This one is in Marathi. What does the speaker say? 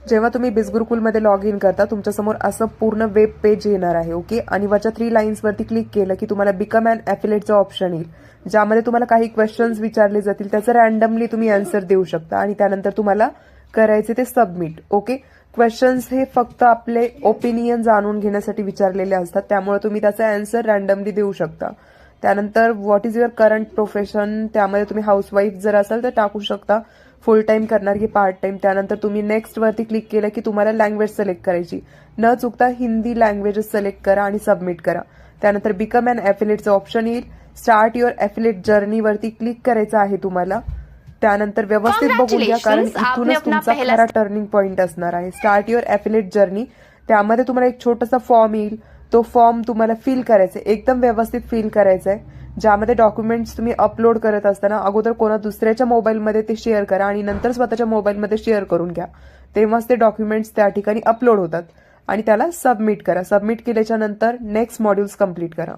जेव्हा तुम्ही बिझगुरुकुलमध्ये लॉग इन करता तुमच्यासमोर असं पूर्ण वेब पेज येणार आहे. ओके, आणि वरच्या 3 लाईन्सवरती क्लिक केलं की तुम्हाला बिकम अॅन ॲफिलिएटचं ऑप्शन येईल, ज्यामध्ये तुम्हाला काही क्वेश्चन्स विचारले जातील, त्याचं रॅन्डमली तुम्ही आन्सर देऊ शकता आणि त्यानंतर तुम्हाला करायचे ते सबमिट. ओके, क्वेश्चन्स हे फक्त आपले ओपिनियन जाणून घेण्यासाठी विचारलेले असतात, त्यामुळे तुम्ही त्याचा आन्सर रॅन्डमली देऊ शकता. त्यानंतर what is your current profession, त्यामध्ये तुम्ही हाऊसवाईफ जर असाल तर टाकू शकता, फुल टाइम करणार की पार्ट टाइम. त्यानंतर तुम्ही नेक्स्ट वरती क्लिक केलं की तुम्हाला लँग्वेज सिलेक्ट करायची, न चुकता हिंदी लँग्वेज सिलेक्ट करा आणि सबमिट करा. त्यानंतर बिकम अॅन ॲफिलिएटचं ऑप्शन येईल. स्टार्ट युअर ॲफिलिएट जर्नी वरती क्लिक करायचं आहे तुम्हाला. त्यानंतर व्यवस्थित बघून घ्या, कारण इथूनच तुमचा खरा टर्निंग पॉइंट असणार आहे. स्टार्ट युअर ॲफिलिएट जर्नी, त्यामध्ये तुम्हाला एक छोटासा फॉर्म येईल, तो फॉर्म तुम्हाला फिल करायचा आहे, एकदम व्यवस्थित फिल करायचा आहे, ज्यामध्ये डॉक्युमेंट्स तुम्ही अपलोड करत असताना अगोदर कोणा दुसऱ्याच्या मोबाईलमध्ये ते शेअर करा आणि नंतर स्वतःच्या मोबाईलमध्ये शेअर करून घ्या, तेव्हाच ते डॉक्युमेंट्स त्या ठिकाणी अपलोड होतात. आणि त्याला सबमिट करा. सबमिट केल्याच्या नंतर नेक्स्ट मॉड्यूल्स कंप्लीट करा.